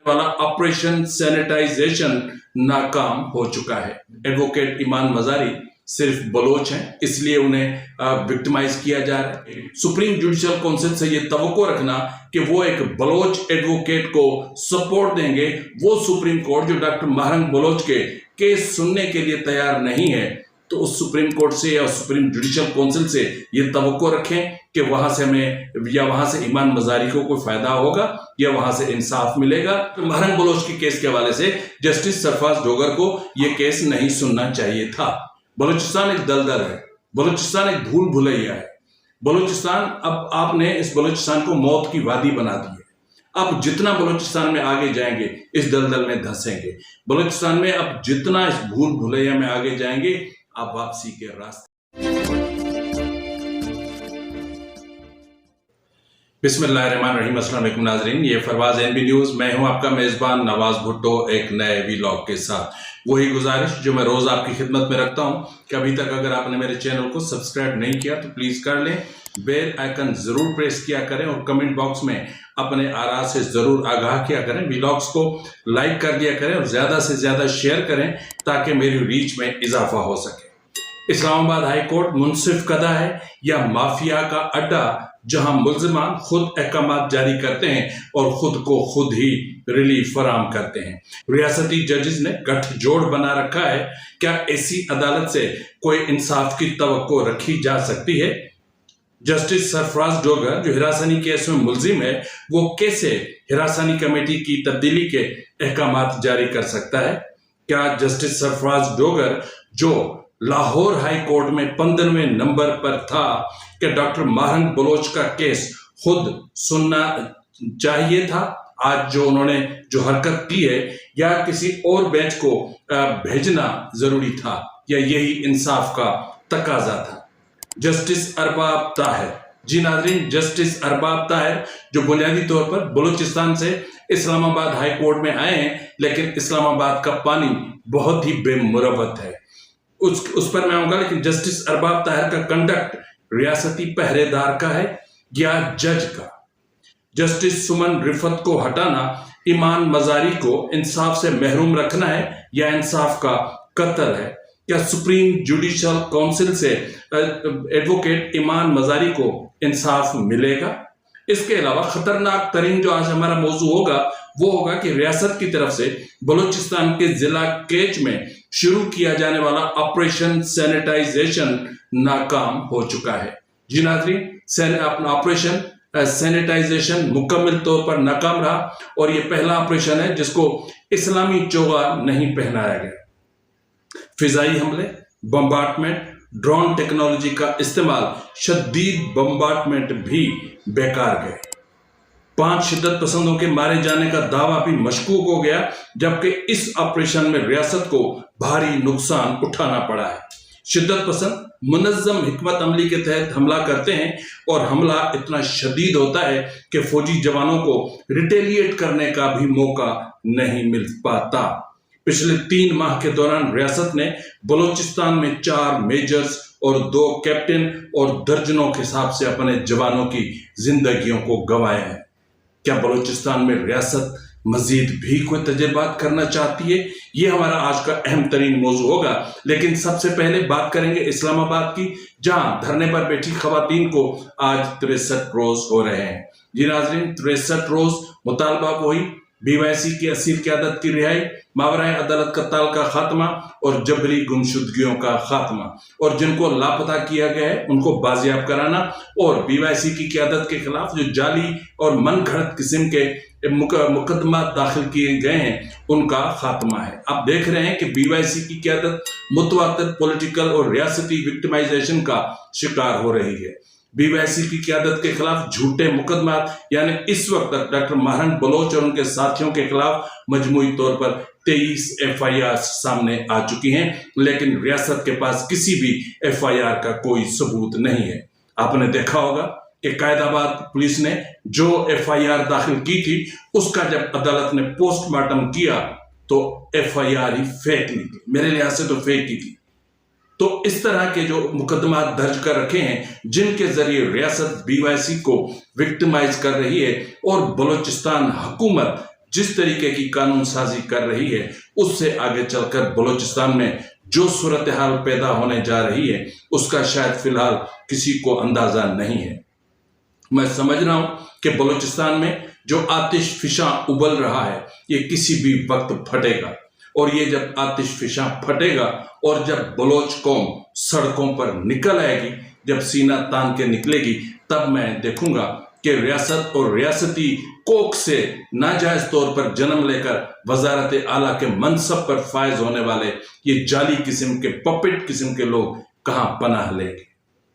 वाला operation sanitisation नाकाम हो चुका है। एडवोकेट ईमान मजारी सिर्फ बलोच हैं, इसलिए उन्हें विक्टिमाइज किया जा रहा है। सुप्रीम जुडिशियल काउंसिल से ये तवक्को रखना कि वो एक बलोच एडवोकेट को सपोर्ट देंगे, वो सुप्रीम कोर्ट जो डॉक्टर महरंग बलोच के केस सुनने के लिए तैयार नहीं है, तो उस सुप्रीम कोर्ट से या सुप्रीम जुडिशियल काउंसिल से ये तवक्को रखें कि वहां से हमें या वहां से ईमान मजारी को कोई फायदा होगा या वहां से इंसाफ मिलेगा। तो महरंग बलोच के केस के हवाले से जस्टिस सरफराज डोगर को यह केस नहीं सुनना चाहिए था। बलूचिस्तान एक दलदल है, बलूचिस्तान एक भूल भुलैया है। बलूचिस्तान, अब आपने इस बलूचिस्तान को मौत की वादी बना दी है। अब जितना बलूचिस्तान में आगे जाएंगे इस दलदल में धंसेंगे। बलूचिस्तान में अब जितना इस भूल भुलैया में आगे जाएंगे आप वापसी के रास्ते। बिस्मिल्लाहिर्रहमानिर्रहीम, अस्सलाम वालेकुम नाज़रीन, ये फरवाज एनबी न्यूज़, मैं हूं आपका मेज़बान नवाज भुट्टो एक नए वीलॉग के साथ। वही गुजारिश जो मैं रोज़ आपकी खिदमत में रखता हूं कि अभी तक अगर आपने मेरे चैनल को सब्सक्राइब नहीं किया तो प्लीज़ कर लें, बेल आइकन ज़रूर प्रेस किया करें और कमेंट बॉक्स में अपने आरा से ज़रूर आगाह किया करें। वीलॉग्स को लाइक कर दिया करें और ज़्यादा से ज़्यादा शेयर करें ताकि मेरी रीच में इजाफा हो सके। इस्लामाबाद हाई कोर्ट मुनसिफ कदा है या माफिया का अड्डा जहां मुल्जिमान खुद अहकामात जारी करते हैं और खुद को खुद ही रिलीफ फराम करते हैं। रियासती जजेस ने गठजोड़ बना रखा है। क्या ऐसी अदालत से कोई इंसाफ की तवक्को रखी जा सकती है? जस्टिस सरफराज डोगर जो हिरासनी केस में मुल्जिम है, वो कैसे हिरासनी कमेटी की तब्दीली के अहकामात जारी कर सकता है? क्या जस्टिस सरफराज डोगर जो लाहौर हाई कोर्ट में 15वें नंबर पर था कि डॉक्टर महरंग बलोच का केस खुद सुनना चाहिए था, आज जो उन्होंने जो हरकत की है, या किसी और बेंच को भेजना जरूरी था, या यही इंसाफ का तकाजा था? जस्टिस अरबाब ताहिर, जी नाज़रीन, जस्टिस अरबाब ताहिर जो बुनियादी तौर पर बलूचिस्तान से इस्लामाबाद हाई कोर्ट में आए हैं, लेकिन इस्लामाबाद का पानी बहुत ही बेमुरवत है, उस पर मैं आऊंगा। लेकिन जस्टिस अरबाब ताहिर का कंडक्ट रियासती पहरेदार का है या जज का? जस्टिस सुमन रिफत को हटाना ईमान मजारी को इंसाफ से महरूम रखना है या इंसाफ का कत्ल है? क्या सुप्रीम जुडिशियल काउंसिल से एडवोकेट ईमान मजारी को इंसाफ मिलेगा? इसके अलावा खतरनाक तरीन जो आज हमारा मौजू होगा वो होगा कि रियासत की तरफ से बलूचिस्तान के जिला केच में शुरू किया जाने वाला ऑपरेशन सैनिटाइजेशन नाकाम हो चुका है। जी नाज़रीन, अपना ऑपरेशन सैनिटाइजेशन मुकम्मल तौर पर नाकाम रहा और ये पहला ऑपरेशन है जिसको इस्लामी चोगा नहीं पहनाया गया। फिजाई हमले, बम्बार्टमेंट, ड्रोन टेक्नोलॉजी का इस्तेमाल, शदीद बम्बार्टमेंट भी बेकार गए। 5 शिद्दत पसंदों के मारे जाने का दावा भी मशकूक हो गया, जबकि इस ऑपरेशन में रियासत को भारी नुकसान उठाना पड़ा है। शिद्दत पसंद मुनज़्ज़म हिकमत अमली के तहत हमला करते हैं और हमला इतना शदीद होता है कि फौजी जवानों को रिटेलिएट करने का भी मौका नहीं मिल पाता। पिछले 3 माह के दौरान रियासत ने बलूचिस्तान में 4 मेजर्स और 2 कैप्टन और दर्जनों के हिसाब से अपने जवानों की जिंदगियों को गंवाया है। क्या बलूचिस्तान में रियासत मजीद भी कोई तजुर्बात करना चाहती है? ये हमारा आज का अहम तरीन मौजू होगा। लेकिन सबसे पहले बात करेंगे इस्लामाबाद की, जहां धरने पर बैठी खवातीन को आज 63 रोज हो रहे हैं। जी नाज़रीन, 63 रोज मुतालबा वही, BYC की असील क़यादत की रिहाई, मावराए अदालत कत्ताल का खात्मा और जबरी गुमशुदगियों का खात्मा, और जिनको लापता किया गया है उनको बाजियाब कराना, और BYC की क़यादत के खिलाफ जो जाली और मनगढ़ंत किस्म के मुकदमा दाखिल किए गए हैं उनका खात्मा है। आप देख रहे हैं कि BYC की क़यादत मुतवातिर पॉलिटिकल और रियासती विक्टिमाइजेशन का शिकार हो रही है। BYC की क़यादत के खिलाफ झूठे मुकदमा, यानी इस वक्त तक डॉक्टर महरंग बलोच और उनके साथियों के खिलाफ मजमूई तौर पर 23 FIR सामने आ चुकी हैं, लेकिन रियासत के पास किसी भी FIR का कोई सबूत नहीं है। आपने देखा होगा कि कायदाबाद पुलिस ने जो FIR दाखिल की थी उसका जब अदालत ने पोस्टमार्टम किया तो FIR ही फेक निकली, मेरे लिहाज से तो फेक ही थी। तो इस तरह के जो मुकदमा दर्ज कर रखे हैं जिनके जरिए रियासत BYC को विक्टिमाइज कर रही है और बलूचिस्तान हुकूमत जिस तरीके की कानून साजी कर रही है उससे आगे चलकर बलूचिस्तान में जो सूरत हाल पैदा होने जा रही है उसका शायद फिलहाल किसी को अंदाजा नहीं है। मैं समझ रहा हूं कि बलूचिस्तान में जो आतिश फिशा उबल रहा है ये किसी भी वक्त फटेगा, और ये जब आतिश फिशा फटेगा और जब बलोच कौम सड़कों पर निकल आएगी, जब सीना तान के निकलेगी, तब मैं देखूंगा कि रियासत और रियासती कोख से नाजायज तौर पर जन्म लेकर वजारत आला के मनसब पर फायज होने वाले ये जाली किस्म के पपेट किस्म के लोग कहां पनाह लेंगे,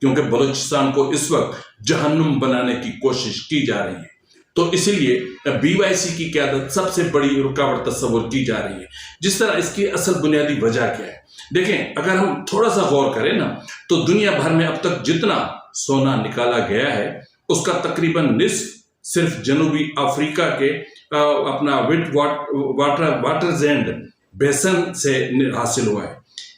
क्योंकि बलूचिस्तान को इस वक्त जहन्नुम बनाने की कोशिश की जा रही है। तो इसीलिए BYC की क़यादत सबसे बड़ी रुकावट तस्वुर की जा रही है। जिस तरह इसकी असल बुनियादी वजह क्या है, देखें, अगर हम थोड़ा सा गौर करें ना, तो दुनिया भर में अब तक जितना सोना निकाला गया है उसका तकरीबन निस्फ सिर्फ जनूबी अफ्रीका के अपना वाटरज़ेंड बेसन से हासिल हुआ है।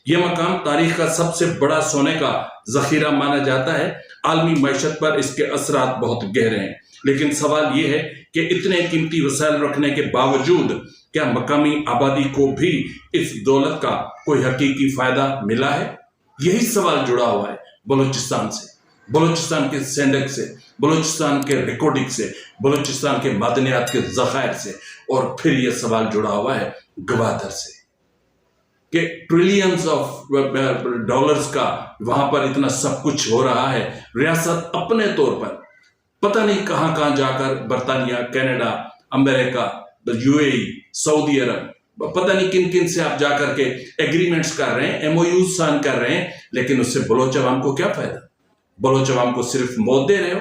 यह मकाम तारीख का सबसे बड़ा सोने का जखीरा माना जाता है। आलमी मैशत पर इसके असरात बहुत गहरे हैं, लेकिन सवाल यह है कि इतने कीमती वसाइल रखने के बावजूद क्या मकामी आबादी को भी इस दौलत का कोई हकीकी फायदा मिला है? यही सवाल जुड़ा हुआ है बलूचिस्तान से, बलूचिस्तान के सैंडक से, बलूचिस्तान के रिकॉर्डिंग से, बलूचिस्तान के मादनियात के ज़खायर से, और फिर यह सवाल जुड़ा हुआ है गवादर से कि ट्रिलियंस ऑफ डॉलर्स का वहां पर इतना सब कुछ हो रहा है। रियासत अपने तौर पर पता नहीं कहां कहां जाकर बर्तानिया, कनाडा, अमेरिका, UAE, सऊदी अरब, पता नहीं किन किन से आप जाकर के एग्रीमेंट्स कर रहे हैं, MOUs साइन कर रहे हैं, लेकिन उससे बलोच अवाम को क्या फायदा? बलोच अवाम को सिर्फ मौत दे रहे हो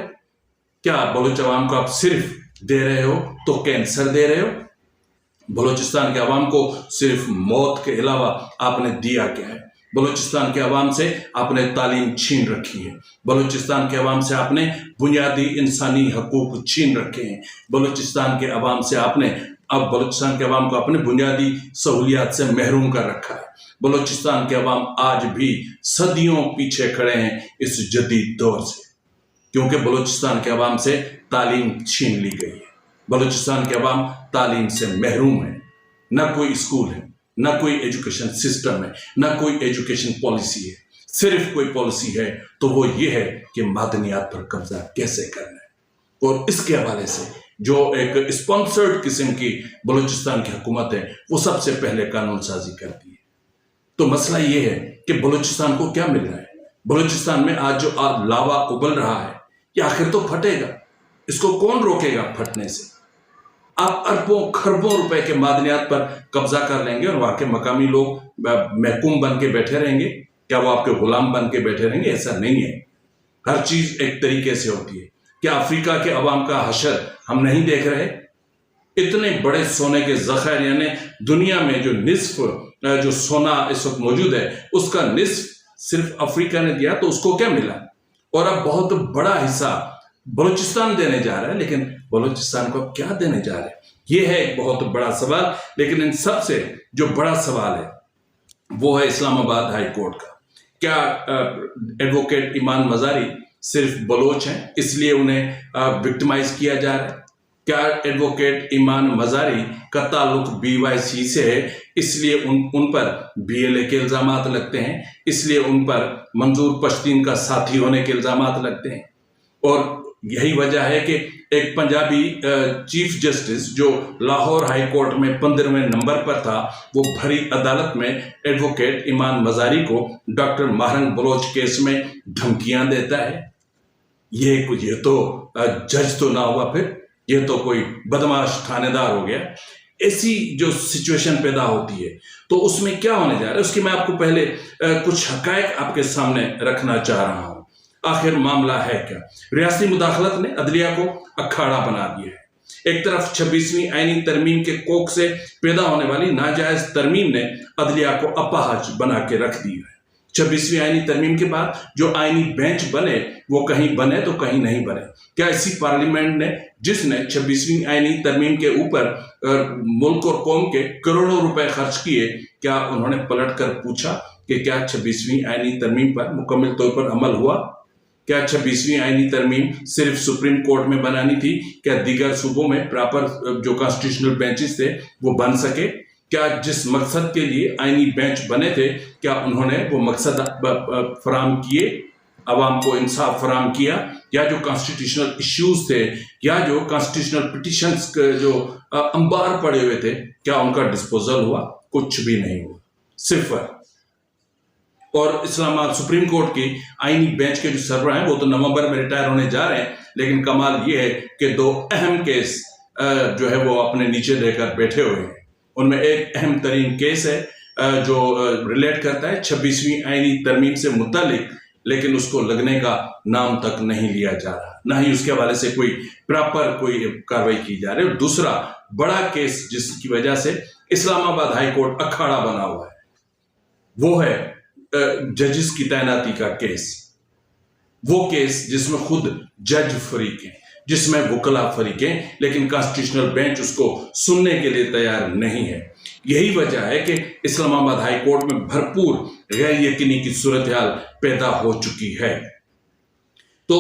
क्या? बलोच अवाम को आप सिर्फ दे रहे हो तो कैंसर दे रहे हो? बलूचिस्तान के अवाम को सिर्फ मौत के अलावा आपने दिया क्या है? बलूचिस्तान के अवाम से आपने तालीम छीन रखी है, बलूचिस्तान के अवाम से आपने बुनियादी इंसानी हकूक छीन रखे हैं, बलूचिस्तान के अवाम से आपने अब बलूचिस्तान के अवाम को अपने बुनियादी सहूलियात से महरूम कर रखा है। बलूचिस्तान के अवाम आज भी सदियों पीछे खड़े हैं इस जदीद दौर से, क्योंकि बलूचिस्तान के अवाम से तालीम छीन ली गई है। बलूचिस्तान के अवाम तालीम से महरूम है, न कोई स्कूल है, न कोई एजुकेशन सिस्टम है, न कोई एजुकेशन पॉलिसी है। सिर्फ कोई पॉलिसी है तो वो ये है कि मादनियात पर कब्जा कैसे करना है, और इसके हवाले से जो एक स्पॉन्सर्ड किस्म की बलूचिस्तान की हुकूमत है वो सबसे पहले कानून साजी करती है। तो मसला ये है कि बलूचिस्तान को क्या मिल रहा है? बलूचिस्तान में आज जो लावा उबल रहा है ये आखिर तो फटेगा, इसको कौन रोकेगा फटने से? आप अरबों खरबों रुपए के मादनियात पर कब्जा कर लेंगे और वहां के मकामी लोग महकूम बन के बैठे रहेंगे? क्या वो आपके गुलाम बन के बैठे रहेंगे? ऐसा नहीं है। हर चीज एक तरीके से होती है। क्या अफ्रीका के अवाम का हशर हम नहीं देख रहे? इतने बड़े सोने के ज़खायर, यानी दुनिया में जो निस्फ जो सोना इस वक्त मौजूद है उसका निस्फ सिर्फ अफ्रीका ने दिया, तो उसको क्या मिला? और अब बहुत बड़ा हिस्सा बलूचिस्तान देने जा रहा है, लेकिन बलूचिस्तान को क्या देने जा रहे हैं? ये है एक बहुत बड़ा सवाल। लेकिन इन सब से जो बड़ा सवाल है वो है इस्लामाबाद हाई कोर्ट का। क्या एडवोकेट ईमान मजारी सिर्फ बलोच हैं इसलिए उन्हें विक्टिमाइज किया जा रहा है? क्या एडवोकेट ईमान मजारी का ताल्लुक BYC से है इसलिए उन पर BLA के इल्जामात लगते हैं, इसलिए उन पर मंजूर पश्तीन का साथी होने के इल्जामात लगते हैं? और यही वजह है कि एक पंजाबी चीफ जस्टिस जो लाहौर हाई कोर्ट में 15वें नंबर पर था, वो भरी अदालत में एडवोकेट ईमान मजारी को डॉक्टर महरंग बलोच केस में धमकियां देता है। ये तो जज तो ना हुआ, फिर ये तो कोई बदमाश थानेदार हो गया। ऐसी जो सिचुएशन पैदा होती है तो उसमें क्या होने जा रहा है उसकी मैं आपको पहले कुछ हकायक आपके सामने रखना चाह रहा हूं। आखिर मामला है क्या? रियासती मुदाखलत ने अदलिया को अखाड़ा बना दिया है। एक तरफ 26वीं आईनी तरमीम के कोख से पैदा होने वाली नाजायज तरमीम ने अदलिया को अपाहज बना के रख दिया है। 26वीं आईनी तरमीम के बाद जो आईनी बेंच बने वो कहीं बने तो कहीं नहीं बने। क्या इसी पार्लियामेंट ने, जिसने 26वीं आईनी तरमीम के ऊपर मुल्क और कौम के करोड़ों रुपए खर्च किए, क्या उन्होंने पलट कर पूछा कि क्या 26वीं आईनी तरमीम पर मुकम्मल तौर पर अमल हुआ? क्या 26वीं आईनी तरमीम सिर्फ सुप्रीम कोर्ट में बनानी थी? क्या दीगर सूबों में प्रॉपर जो कॉन्स्टिट्यूशनल बेंचेस थे वो बन सके? क्या जिस मकसद के लिए आईनी बेंच बने थे, क्या उन्होंने वो मकसद फराम किए, अवाम को इंसाफ फराम किया? या जो कॉन्स्टिट्यूशनल इश्यूज थे या जो कॉन्स्टिट्यूशनल पिटिशंस जो अंबार पड़े हुए थे, क्या उनका डिस्पोजल हुआ? कुछ भी नहीं हुआ, सिर्फ। और इस्लामाबाद सुप्रीम कोर्ट की आईनी बेंच के जो सरबराह हैं वो तो नवंबर में रिटायर होने जा रहे हैं, लेकिन कमाल ये है कि दो अहम केस जो है वो अपने नीचे लेकर बैठे हुए हैं। उनमें एक अहम तरीन केस है जो रिलेट करता है 26वीं आईनी तरमीम से मुतालिक, लेकिन उसको लगने का नाम तक नहीं लिया जा रहा, ना ही उसके हवाले से कोई प्रॉपर कोई कार्रवाई की जा रही है। और दूसरा बड़ा केस जिसकी वजह से इस्लामाबाद हाई कोर्ट अखाड़ा बना हुआ है, वो है जजेस की तैनाती का केस। वो केस जिसमें खुद जज फरीक हैं, जिसमें वकला फरीक हैं, लेकिन कॉन्स्टिट्यूशनल बेंच उसको सुनने के लिए तैयार नहीं है। यही वजह है कि इस्लामाबाद हाई कोर्ट में भरपूर गैर यकीनी की सूरत हाल पैदा हो चुकी है। तो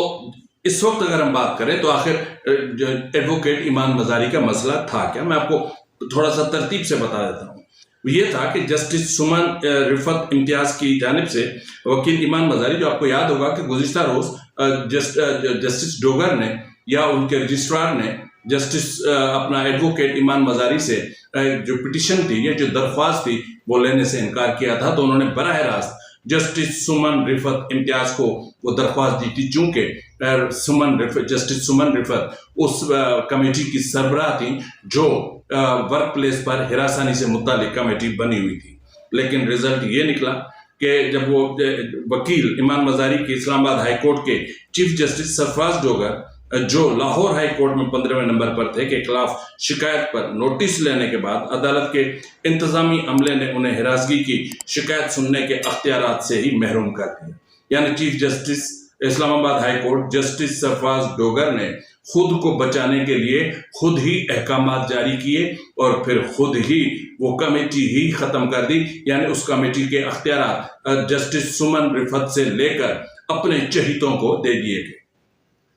इस वक्त अगर हम बात करें तो आखिर एडवोकेट ईमान मजारी का मसला था क्या? मैं आपको थोड़ा सा तरतीब से बता देता हूँ। ये था कि जस्टिस सुमन रिफत इम्तियाज की जानिब से वकील ईमान मजारी, जो आपको याद होगा कि गुज़िश्ता रोज जस्टिस डोगर ने या उनके रजिस्ट्रार ने जस्टिस अपना एडवोकेट ईमान मजारी से जो पिटिशन थी या जो दरख्वास्त थी वो लेने से इनकार किया था। तो उन्होंने बराह रास्त जस्टिस सुमन रिफत इम्तियाज को वो दरख्वास्त दी थी, चूंकि जस्टिस सुमन रिफत उस कमेटी की सरबराह थी जो वर्क प्लेस पर हिरासानी से मुतालिक कमेटी बनी हुई थी। लेकिन रिजल्ट ये निकला कि जब वो वकील ईमान मजारी के इस्लामाबाद हाई कोर्ट के चीफ जस्टिस सरफराज डोगर, जो लाहौर हाई कोर्ट में 15वें नंबर पर थे, के खिलाफ शिकायत पर नोटिस लेने के बाद अदालत के इंतजामी अमले ने उन्हें हिरासगी की शिकायत सुनने के अख्तियारात से ही महरूम कर दिया। यानी chief justice Islamabad high court justice Sarfaraz Dogar ने खुद को बचाने के लिए खुद ही अहकामात जारी किए और फिर खुद ही वो कमेटी ही खत्म कर दी। यानी उस कमेटी के अख्तियारात जस्टिस सुमन रिफत से लेकर अपने चहितों को दे दिए गए।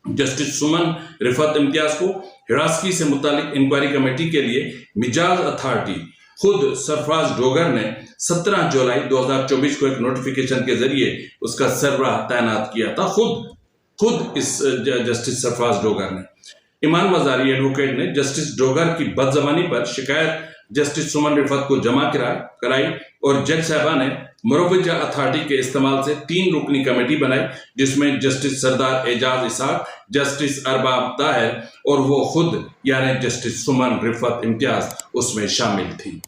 जस्टिस सुमन रिफत इम्तियाज को हिरासगी से मुतालिक इंक्वायरी कमेटी के लिए मिजाज अथॉरिटी खुद सरफराज डोगर ने 17 जुलाई 2024 को एक नोटिफिकेशन के जरिए उसका सरबराह तैनात किया था। खुद इस जस्टिस सरफराज डोगर ने, ईमान मजारी एडवोकेट ने जस्टिस डोगर की बदजबानी पर शिकायत जस्टिस सुमन रिफत को जमा कराई और जज साहबा ने मुरवजा अथॉरिटी के इस्तेमाल से 3 रुकनी कमेटी बनाई, जिसमें जस्टिस सरदार एजाज इसाक, जस्टिस अरबाब ताहिर और वो खुद यानी जस्टिस सुमन रिफत इम्तियाज उसमें शामिल थी।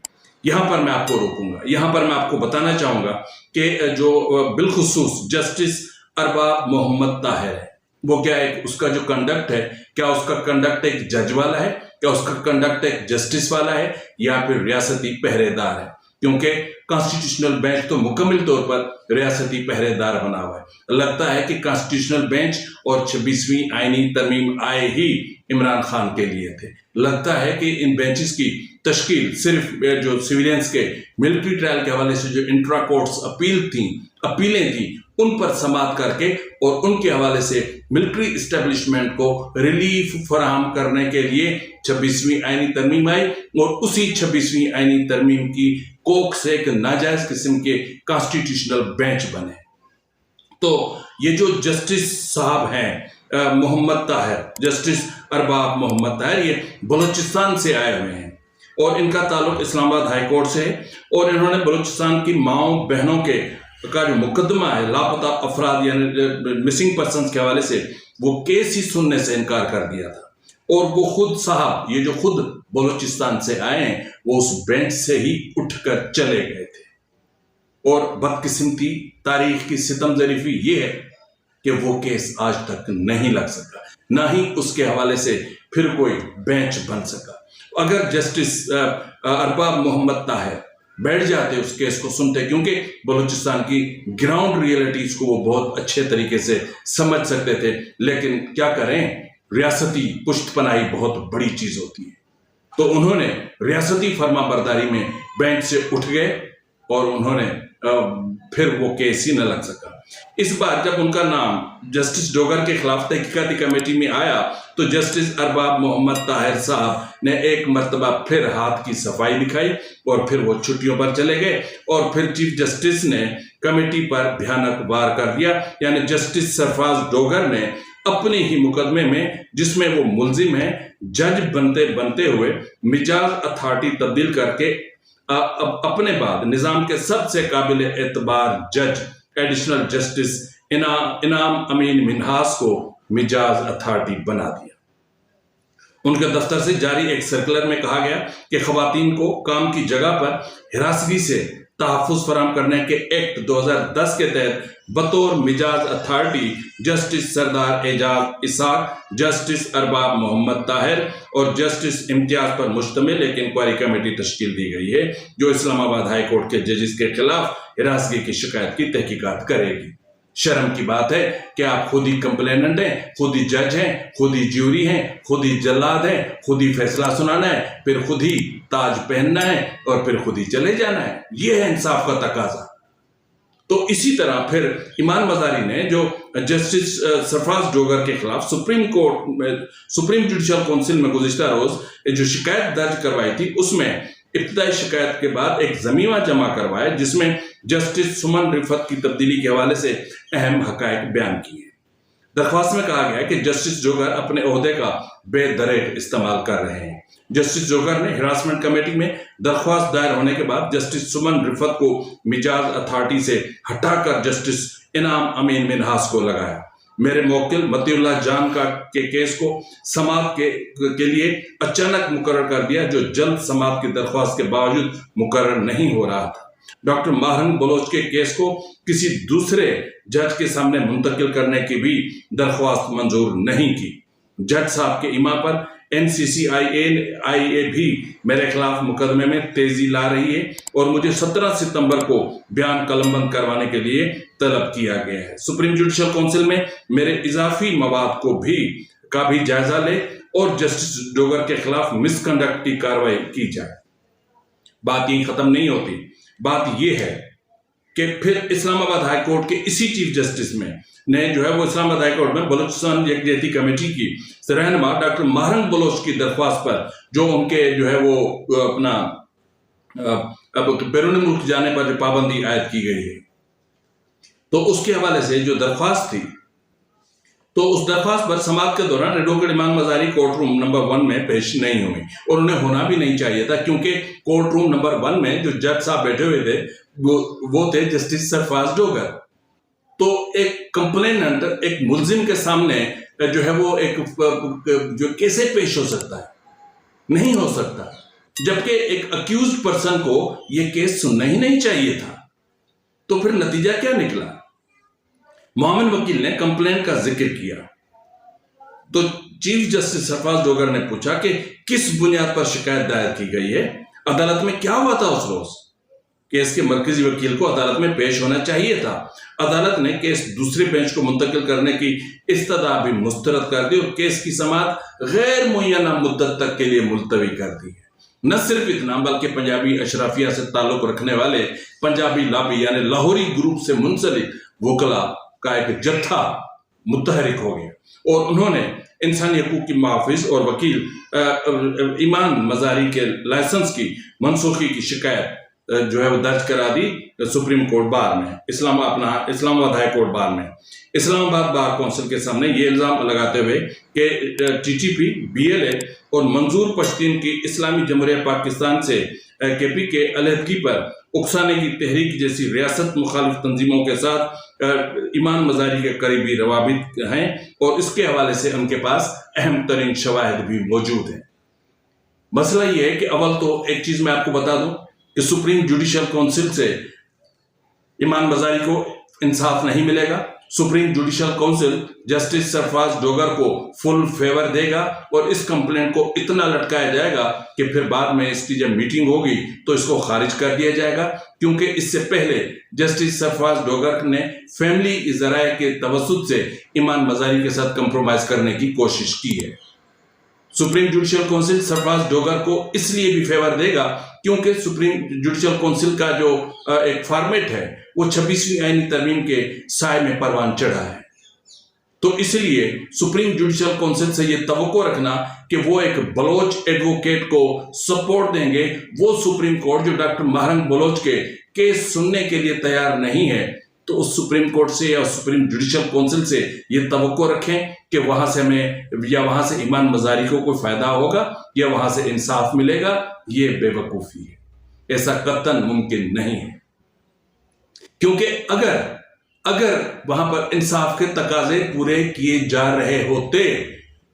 यहाँ पर मैं आपको रोकूंगा, यहाँ पर मैं आपको बताना चाहूंगा कि जो बिलखुसूस जस्टिस अरबाब मोहम्मद ताहिर है, वो क्या है, उसका जो कंडक्ट है, क्या उसका कंडक्ट एक जज वाला है, क्या उसका कंडक्ट एक जस्टिस वाला है, या फिर रियासती पहरेदार है? क्योंकि कॉन्स्टिट्यूशनल बेंच तो मुकम्मल तौर पर रियासती पहरेदार बना हुआ है। लगता है कि कॉन्स्टिट्यूशनल बेंच और 26वीं आईनी तरमीम आए ही इमरान खान के लिए थे। लगता है कि इन बेंचेस की तश्कील सिर्फ जो सिविलियंस के मिलिट्री ट्रायल के हवाले से जो इंट्रा कोर्ट्स अपीलें थी उन पर समाप्त करके और उनके हवाले से मिलिट्री इस्टेब्लिशमेंट को रिलीफ फराहम करने के लिए 26वीं आईनी तरमीम आई और उसी 26वीं आईनी तरमीम की कोख से एक नाजायज किस्म के कॉन्स्टिट्यूशनल बेंच बने। तो ये जो जस्टिस साहब हैं मोहम्मद ताहिर, जस्टिस अरबाब मोहम्मद ताहिर, ये बलूचिस्तान से आए हुए हैं और इनका ताल्लुक इस्लामाबाद हाई कोर्ट से है और इन्होंने बलूचिस्तान की माओ बहनों का जो मुकदमा है लापता अफराद यानी मिसिंग पर्सन्स के हवाले से, वो केस ही सुनने से इनकार कर दिया था। और वो खुद साहब, ये जो खुद बलूचिस्तान से आए हैं, वो उस बेंच से ही उठकर चले गए थे। और बदकिस्मती, तारीख की सितम ज़रीफी ये है कि वो केस आज तक नहीं लग सका, ना ही उसके हवाले से फिर कोई बेंच बन सका। अगर जस्टिस अरबाब मोहम्मद ताहिर बैठ जाते उस केस को सुनते, क्योंकि बलूचिस्तान की ग्राउंड रियलिटीज को वो बहुत अच्छे तरीके से समझ सकते थे, लेकिन क्या करें, रियासती पुष्टपनाही बहुत बड़ी चीज होती है। तो उन्होंने रियासती फर्मा बरदारी में बेंच से उठ गए और उन्होंने फिर वो केस ही न लग सका। इस बार जब उनका नाम जस्टिस डोगर के खिलाफ तहकीकाती कमेटी में आया तो जस्टिस अरबाब मोहम्मद ताहिर साहब ने एक मर्तबा फिर हाथ की सफाई दिखाई और फिर वो छुट्टियों पर चले गए और फिर चीफ जस्टिस ने कमेटी पर भयानक वार कर दिया। यानी जस्टिस सरफराज डोगर ने अपने ही मुकदमे में, जिसमें वो मुलजिम है, जज बनते बनते हुए मिजाज अथॉरिटी तब्दील करके अपने बाद निजाम के सबसे काबिल एतबार जज एडिशनल जस्टिस इनाम अमीन मिन्हास को मिजाज अथॉरिटी बना दिया। उनके दफ्तर से जारी एक सर्कुलर में कहा गया कि खवातीन को काम की जगह पर हिरासगी से तहफ़्फ़ुज़ फराहम करने के एक्ट 2010 के तहत बतौर मिजाज अथॉरिटी जस्टिस सरदार एजाज इसाक, जस्टिस अरबाब मोहम्मद ताहिर और जस्टिस इम्तियाज पर मुश्तमिल एक इंक्वायरी कमेटी तश्कील दी गई है जो इस्लामाबाद हाई कोर्ट के जजेस के खिलाफ हिरासगी की शिकायत की तहकीकात करेगी। शर्म की बात है कि आप खुद ही कंप्लेनेंट हैं, खुद ही जज हैं, खुद ही ज्यूरी हैं, खुद ही जल्लाद हैं, खुद ही फैसला सुनाना है, फिर खुद ही ताज पहनना है और फिर खुद ही चले जाना है। यह है इंसाफ का तकाजा। तो इसी तरह फिर ईमान मजारी ने जो जस्टिस सरफराज डोगर के खिलाफ सुप्रीम जुडिशल काउंसिल में गुज़िश्ता रोज जो शिकायत दर्ज करवाई थी, उसमें इब्तिदाई शिकायत के बाद एक ज़मीमा जमा करवाया जिसमें जस्टिस सुमन रिफत की तब्दीली के हवाले से अहम हकायक बयान किए। दरख्वास्त में कहा गया कि जस्टिस डोगर अपने ओहदे का बेदरेग इस्तेमाल कर रहे हैं। जस्टिस डोगर ने हिरासमेंट कमेटी में दरख्वास्त दायर होने के बाद जस्टिस सुमन रिफत को मिजाज अथॉरिटी से हटाकर जस्टिस इनाम अमीन मिन्हास को लगाया। मेरे मौकिल मतीउल्लाह जान के केस को समाअत के लिए अचानक मुकर्रर कर दिया, जो जल्द समाअत की दरख्वास्त के बावजूद मुकर्रर नहीं हो रहा था। डॉक्टर माहरंग बलोच के केस को किसी दूसरे जज के सामने मुंतकिल करने की भी दरख्वास्त मंजूर नहीं की। जज साहब के इमा पर NCCIA भी मेरे खिलाफ मुकदमे में तेजी ला रही है और मुझे 17 सितंबर को बयान कलमबंद करवाने के लिए तलब किया गया है। सुप्रीम जुडिशल काउंसिल में मेरे इजाफी मवाद का भी जायजा ले और जस्टिस डोगर के खिलाफ मिसकंडक्ट की कार्रवाई की जाए। बात यही खत्म नहीं होती। बात यह है कि फिर इस्लामाबाद हाई कोर्ट के इसी चीफ जस्टिस ने जो है वो इस्लामाबाद हाई कोर्ट में बलूचिस्तान यकजहती कमेटी की रहनुमा डॉक्टर माहरंग बलोच की दरख्वास्त पर, जो उनके जो है वो अपना अब बैरून मुल्क जाने पर पाबंदी आयद की गई है, तो उसके हवाले से जो दरख्वास्त थी, तो उस दरख्वास्त पर समाअत के दौरान एडवोकेट ईमान मजारी कोर्ट रूम नंबर 1 में पेश नहीं हुई और उन्हें होना भी नहीं चाहिए था, क्योंकि कोर्ट रूम नंबर 1 में जो जज साहब बैठे हुए थे वो थे जस्टिस सरफराज डोगर। तो एक कंप्लेनेंट, एक मुलजिम के सामने जो है वो एक जो कैसे पेश हो सकता है? नहीं हो सकता, जबकि एक अक्यूज्ड पर्सन को ये केस सुनना ही नहीं चाहिए था। तो फिर नतीजा क्या निकला? मोमिन वकील ने कंप्लेंट का जिक्र किया तो चीफ जस्टिस सरफराज डोगर ने पूछा कि किस बुनियाद पर शिकायत दायर की गई है, अदालत में क्या हुआ था उस रोज? केस के मरकजी वकील को अदालत में पेश होना चाहिए था। अदालत ने केस दूसरे बेंच को मुंतकिल करने की इस्तदा भी मुस्तरद कर दी और केस की समाअत गैर मुय्यना मुद्दत तक के लिए मुलतवी कर दी है। न सिर्फ इतना, बल्कि पंजाबी अशराफिया से ताल्लुक रखने वाले पंजाबी लॉबी यानी लाहौरी ग्रुप से मुंसलिक वकला का एक जत्था मुतहरिक हो गया और उन्होंने इंसानी हकूक की मुहाफिज और वकील ईमान मजारी के लाइसेंस की मनसूखी की शिकायत जो है वो दर्ज करा दी सुप्रीम कोर्ट बार में, इस्लामाबाद हाई कोर्ट बार में। इस्लामाबाद बार काउंसिल के सामने ये इल्ज़ाम लगाते हुए कि TTP, BLA और मंजूर पश्तीन की इस्लामी जमहूरिया पाकिस्तान से KP के अलहदगी पर उकसाने की तहरीक जैसी रियासत मुखालिफ तंजीमों के साथ ईमान मजारी के करीबी रवाबित हैं और इसके हवाले से उनके पास अहम तरीन शवाहिद भी मौजूद हैं। मसला ये है कि अव्वल तो एक चीज़ मैं आपको बता दूं कि सुप्रीम जुडिशल काउंसिल से ईमान मजारी को इंसाफ नहीं मिलेगा। Supreme judicial council justice Sarfaraz Dogar को फुल फेवर देगा और इस कंप्लेंट को इतना लटकाया जाएगा कि फिर बाद में इसकी जब मीटिंग होगी तो इसको खारिज कर दिया जाएगा, क्योंकि इससे पहले जस्टिस सरफराज डोगर ने फैमिली इजराय के तवस्सुत से ईमान मजारी के साथ कंप्रोमाइज करने की कोशिश की है। Supreme judicial council Sarfaraz Dogar को इसलिए भी फेवर देगा क्योंकि सुप्रीम जुडिशियल काउंसिल का जो एक फॉर्मेट है वो 26वीं आईनी तरमीम के साए में परवान चढ़ा है। तो इसलिए सुप्रीम जुडिशियल काउंसिल से ये तवक्को रखना कि वो एक बलोच एडवोकेट को सपोर्ट देंगे, वो सुप्रीम कोर्ट जो डॉक्टर महरंग बलोच के केस सुनने के लिए तैयार नहीं है, तो उस सुप्रीम कोर्ट से या सुप्रीम जुडिशियल काउंसिल से ये तवक्को रखें कि वहां से हमें या वहां से ईमान मजारी को कोई फायदा होगा या वहां से इंसाफ मिलेगा, ये बेवकूफी है। ऐसा कतन मुमकिन नहीं है, क्योंकि अगर वहां पर इंसाफ के तकाजे पूरे किए जा रहे होते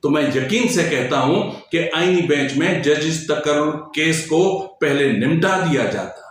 तो मैं यकीन से कहता हूं कि आईनी बेंच में जजिस तकर्रुर केस को पहले निपटा दिया जाता,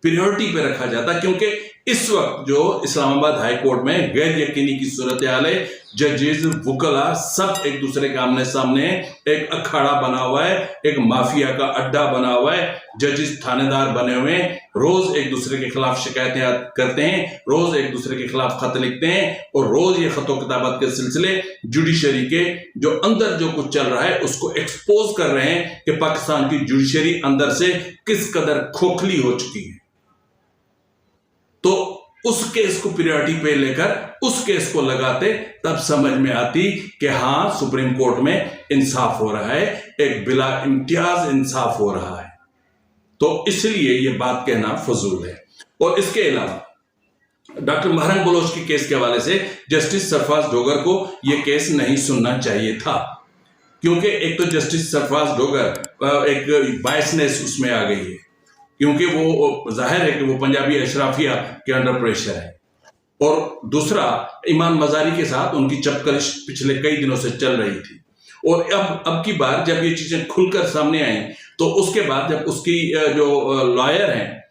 प्रायोरिटी पे रखा जाता, क्योंकि इस वक्त जो इस्लामाबाद हाई कोर्ट में गैर यकीनी की सूरत हाल है, जजेस वुकला सब एक दूसरे के आमने सामने, एक अखाड़ा बना हुआ है, एक माफिया का अड्डा बना हुआ है, जजेस थानेदार बने हुए हैं, रोज एक दूसरे के खिलाफ शिकायतें करते हैं, रोज एक दूसरे के खिलाफ खत लिखते हैं और रोज ये खतो किताबत के सिलसिले जुडिशरी के जो अंदर जो कुछ चल रहा है उसको एक्सपोज कर रहे हैं कि पाकिस्तान की जुडिशरी अंदर से किस कदर खोखली हो चुकी है। तो उस केस को प्रायोरिटी पे लेकर उस केस को लगाते तब समझ में आती कि हां सुप्रीम कोर्ट में इंसाफ हो रहा है, एक बिला इम्तियाज इंसाफ हो रहा है। तो इसलिए ये बात कहना फजूल है। और इसके अलावा डॉक्टर महरंग बलोच के केस के हवाले से जस्टिस सरफराज डोगर को यह केस नहीं सुनना चाहिए था, क्योंकि एक तो जस्टिस सरफराज डोगर एक बायसनेस उसमें आ गई है, क्योंकि वो जाहिर है कि वो पंजाबी अशराफिया के अंडर प्रेशर है, और दूसरा ईमान मजारी के साथ उनकी चपकलिश पिछले कई दिनों से चल रही थी। और अब की बार जब ये चीजें खुलकर सामने आई तो उसके बाद जब उसकी जो लॉयर हैं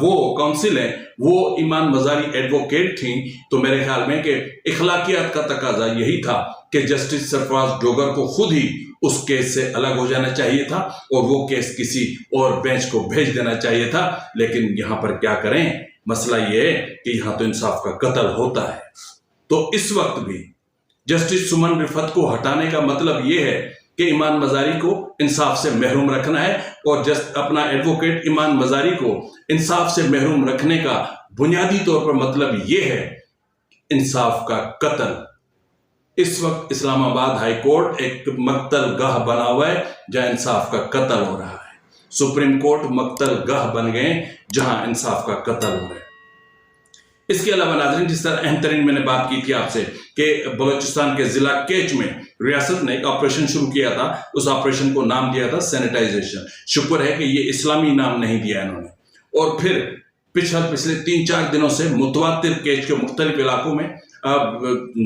वो काउंसिल है वो ईमान मजारी एडवोकेट थी, तो मेरे ख्याल में कि इखलाकियात का तकाजा यही था कि जस्टिस सरफराज डोगर को खुद ही उस केस से अलग हो जाना चाहिए था और वो केस किसी और बेंच को भेज देना चाहिए था। लेकिन यहां पर क्या करें, मसला ये है कि यहां तो इंसाफ का कत्ल होता है। तो इस वक्त भी जस्टिस सुमन रिफत को हटाने का मतलब ये है कि ईमान मजारी को इंसाफ से महरूम रखना है, और जस्ट अपना एडवोकेट ईमान मजारी को इंसाफ से महरूम रखने का बुनियादी तौर पर मतलब ये है इंसाफ का कत्ल। इस वक्त इस्लामाबाद हाई कोर्ट एक मक्तल गाह बना हुआ है जहां इंसाफ का कत्ल हो रहा है। सुप्रीम कोर्ट मक्तल गाह बन गए जहां इंसाफ का कत्ल हो रहा है। इसके अलावा नाज़रीन, जिस तरह अहम तरीन मैंने बात की थी आपसे कि बलूचिस्तान के जिला केच में रियासत ने एक ऑपरेशन शुरू किया था, उस ऑपरेशन को नाम दिया था सैनिटाइजेशन। शुक्र है कि ये इस्लामी नाम नहीं दिया इन्होंने। और फिर पिछले 3-4 दिनों से मुतवातिर केच के मुख्तलिफ इलाकों में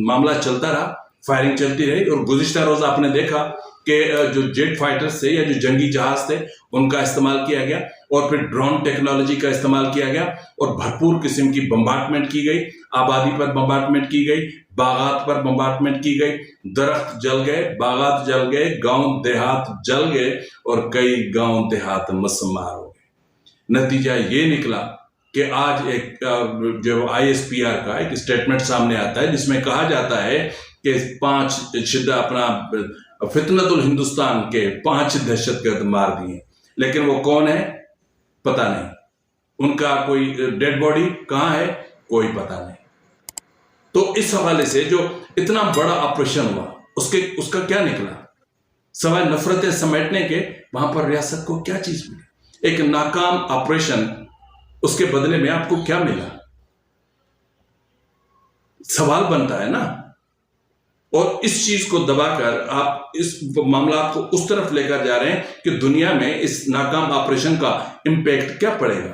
मामला चलता रहा, फायरिंग चलती रही, और गुज़िश्ता रोज आपने देखा कि जो जेट फाइटर्स थे या जो जंगी जहाज थे उनका इस्तेमाल किया गया, और फिर ड्रोन टेक्नोलॉजी का इस्तेमाल किया गया, और भरपूर किस्म की बम्बार्टमेंट की गई, आबादी पर बम्बार्टमेंट की गई, बागात पर बम्बार्टमेंट की गई, दरख्त जल गए, बागात जल गए, गांव देहात जल गए, और कई गांव देहात मसमार हो गए। नतीजा ये निकला कि आज एक जो ISPR का एक स्टेटमेंट सामने आता है जिसमें कहा जाता है कि 5 अपना फितनतुल हिंदुस्तान के 5 दहशतगर्द मार दिए, लेकिन वो कौन है पता नहीं, उनका कोई डेड बॉडी कहां है कोई पता नहीं। तो इस हवाले से जो इतना बड़ा ऑपरेशन हुआ उसका क्या निकला, सवाए नफरतें समेटने के वहां पर रियासत को क्या चीज मिली? एक नाकाम ऑपरेशन, उसके बदले में आपको क्या मिला? सवाल बनता है ना। और इस चीज को दबाकर आप इस मामला को उस तरफ लेकर जा रहे हैं कि दुनिया में इस नाकाम ऑपरेशन का इंपैक्ट क्या पड़ेगा।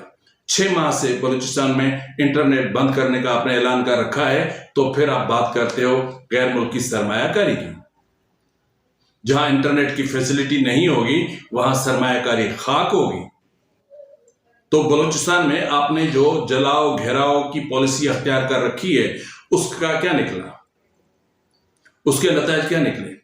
6 माह से बलूचिस्तान में इंटरनेट बंद करने का आपने ऐलान कर रखा है, तो फिर आप बात करते हो गैर मुल्की सरमायाकारी की। जहां इंटरनेट की फैसिलिटी नहीं होगी वहां सरमायाकारी खाक होगी। तो बलूचिस्तान में आपने जो जलाओ घेराव की पॉलिसी अख्तियार कर रखी है उसका क्या निकला, उसके नतीजे क्या निकले?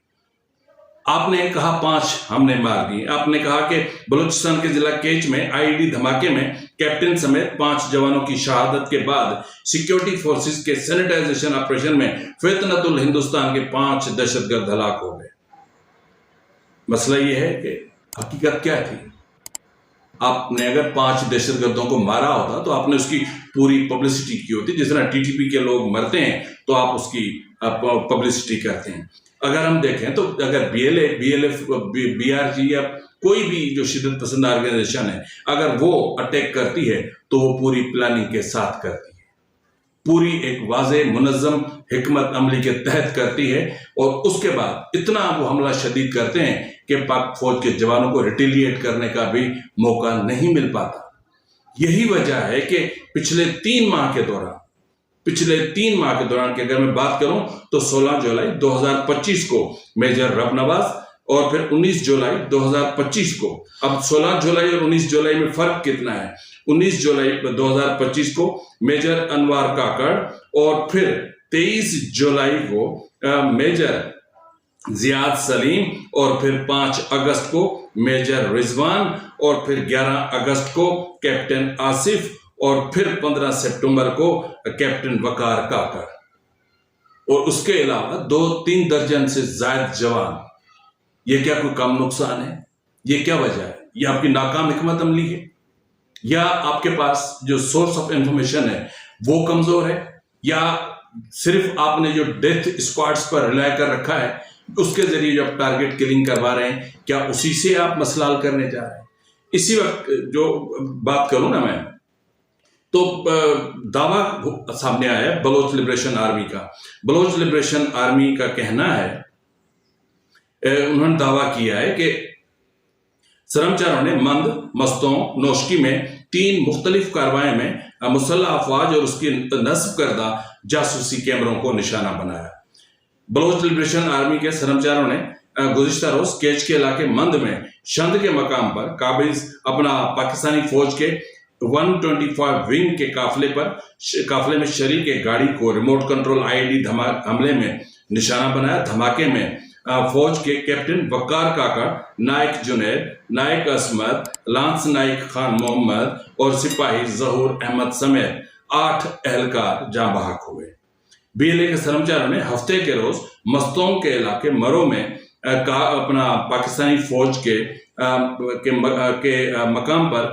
आपने कहा 5 हमने मार दिए। आपने कहा कि बलूचिस्तान के जिला केच में IED धमाके में कैप्टन समेत 5 जवानों की शहादत के बाद सिक्योरिटी फोर्सेस के सैनिटाइजेशन ऑपरेशन में फितनतुल हिंदुस्तान के 5 दहशतगर्द हलाक हो गए। मसला ये है कि हकीकत क्या थी। आपने अगर 5 दहशतगर्दों को मारा होता तो आपने उसकी पूरी पब्लिसिटी की होती। जिस तरह टीटीपी के लोग मरते हैं तो आप उसकी पब्लिसिटी करते हैं। अगर हम देखें तो अगर बीएलएफ, बीआरजी या कोई भी जो शिद्दत पसंद ऑर्गेनाइजेशन है, अगर वो अटैक करती है तो वो पूरी प्लानिंग के साथ करती है, पूरी एक वाज़े मुनज़्ज़म हिकमत अमली के तहत करती है, और उसके बाद इतना वो हमला शदीद करते हैं कि पाक फौज के जवानों को रिटेलिएट करने का भी मौका नहीं मिल पाता। यही वजह है कि पिछले 3 माह के दौरान की अगर मैं बात करूं तो 16 जुलाई 2025 को मेजर रब नवाज, और फिर 19 जुलाई 2025 को, अब 16 जुलाई और 19 जुलाई में फर्क कितना है। 19 जुलाई 2025 को मेजर अनवर काकड़, और फिर 23 जुलाई को मेजर जियाद सलीम, और फिर 5 अगस्त को मेजर रिजवान, और फिर 11 अगस्त को कैप्टन आसिफ, और फिर 15 सितंबर को कैप्टन वकार काकड़, और उसके अलावा 2-3 दर्जन से ज्यादा जवान। ये क्या कोई कम नुकसान है? ये क्या वजह है? ये आपकी नाकाम हिकमत अमली है, या आपके पास जो सोर्स ऑफ इंफॉर्मेशन है वो कमजोर है, या सिर्फ आपने जो डेथ स्क्वाड्स पर रिलाय कर रखा है उसके जरिए जो आप टारगेट किलिंग करवा रहे हैं, क्या उसी से आप मसला हल करने जा रहे हैं? इसी वक्त जो बात करूं ना मैं, तो दावा सामने आया है बलोच लिबरेशन आर्मी का। बलोच लिबरेशन आर्मी का कहना है, उन्होंने दावा किया है कि सरमचारों ने मंद, मस्तों, नौशकी में 3 मुख्तलिफ कार्रवाई में मुसल्लह अफवाज और उसकी नस्ब करदा जासूसी कैमरों को निशाना बनाया। बलोच लिबरेशन आर्मी के सरमचारों ने गुज़िश्ता रोज केच के इलाके मंद में शंद के मकाम पर काबिज अपना पाकिस्तानी फौज के 125 विंग के काफिले में शरीक एक गाड़ी को रिमोट कंट्रोल आईडी हमले में निशाना बनाया। धमाके में फौज के कैप्टन वकार काकड़, नायक जुनैद, नायक असमत, लांस नायक खान मोहम्मद और सिपाही जहूर अहमद समेत 8 एहलकार जाँ बहक हुए। बीएलए के कर्मचारियों ने हफ्ते के रोज मस्तों के इलाके मरो में अपना पाकिस्तानी फौज के मकाम पर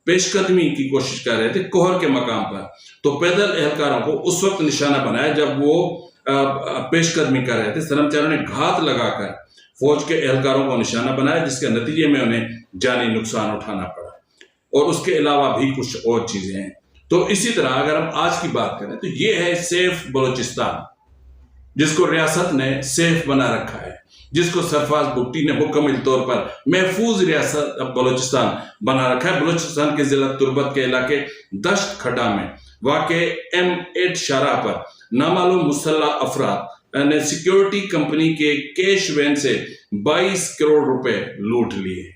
पेशकदमी की कोशिश कर रहे थे, कोहर के मकाम पर। तो पैदल एहलकारों को उस वक्त निशाना बनाया जब वो पेशकदमी कर रहे थे। कर्मचारियों ने घात लगाकर फौज के एहलकारों को निशाना बनाया, जिसके नतीजे में उन्हें जानी नुकसान उठाना पड़ा, और उसके अलावा भी कुछ और चीजें हैं। तो इसी तरह अगर हम आज की बात करें तो ये है सेफ बलोचिस्तान, जिसको रियासत ने सेफ बना रखा है, जिसको सरफराज भुट्टी ने मुकम्मल तौर पर महफूज रियासत बलोचिस्तान बना रखा है। बलोचिस्तान के जिला तुर्बत के इलाके दश्त खड्डा में वाक़े M8 शाहराह पर नामालूम मुसल्लह अफराद ने सिक्योरिटी कंपनी के कैश वैन से 22 करोड़ रुपए लूट लिए।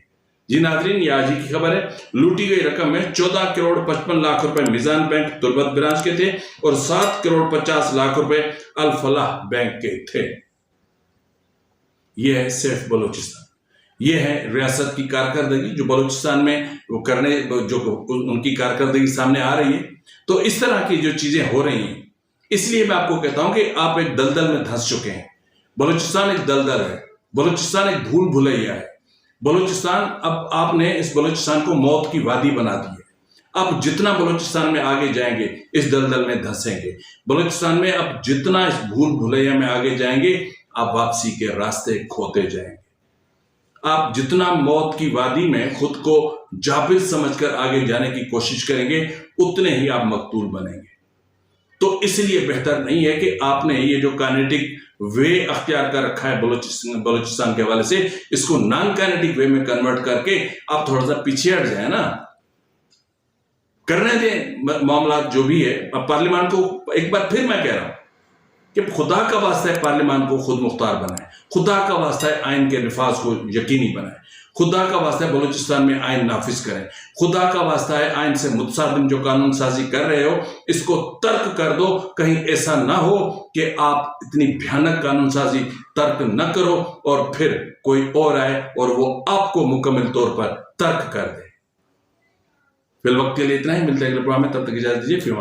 जी नाजरीन, ये आज ही की खबर है। लूटी गई रकम में 14 करोड़ 55 लाख रुपए मिजान बैंक तुर्बत ब्रांच के थे और 7 करोड़ 50 लाख रुपए अल फलाह बैंक के थे। यह है सेफ बलोचिस्तान, यह है रियासत की कारकर्दगी जो बलोचिस्तान में वो करने जो उनकी कारकर्दगी सामने आ रही है। तो इस तरह की जो चीजें हो रही हैं, इसलिए मैं आपको कहता हूं कि आप एक दलदल में धंस चुके हैं। बलोचिस्तान एक दलदल है, बलोचिस्तान एक भूल भुलैया है। बलोचिस्तान, अब आपने इस बलोचिस्तान को मौत की वादी बना दी है। अब जितना बलोचिस्तान में आगे जाएंगे इस दलदल में धंसेंगे। बलोचिस्तान में अब जितना इस भूल भुलैया में आगे जाएंगे आप वापसी के रास्ते खोते जाएंगे। आप जितना मौत की वादी में खुद को जाबिर समझकर आगे जाने की कोशिश करेंगे उतने ही आप मकतूल बनेंगे। तो इसलिए बेहतर नहीं है कि आपने ये जो काइनेटिक वे अख्तियार कर रखा है बलोचिस्तान के हवाले से, इसको नॉन काइनेटिक वे में कन्वर्ट करके आप थोड़ा सा पीछे हट जाए ना, करने दें मामला जो भी है। अब पार्लियामान को एक बार फिर मैं कह रहा हूं कि खुदा का वास्ता है पार्लियामान को खुद मुख्तार बनाए, खुदा का वास्ता है आइन के निफाज को यकीनी बनाए, खुदा का वास्ता है बलूचिस्तान में आइन नाफिज करें, खुदा का वास्ता है आइन से मुतसादिम जो कानून साजी कर रहे हो इसको तर्क कर दो। कहीं ऐसा ना हो कि आप इतनी भयानक कानून साजी तर्क न करो और फिर कोई और आए और वो आपको मुकम्मल तौर पर तर्क कर दे। फिलहाल वक्त के लिए इतना ही, मिलते हैं अगले प्रोग्राम में, तब तक इजाजत दीजिए। फिर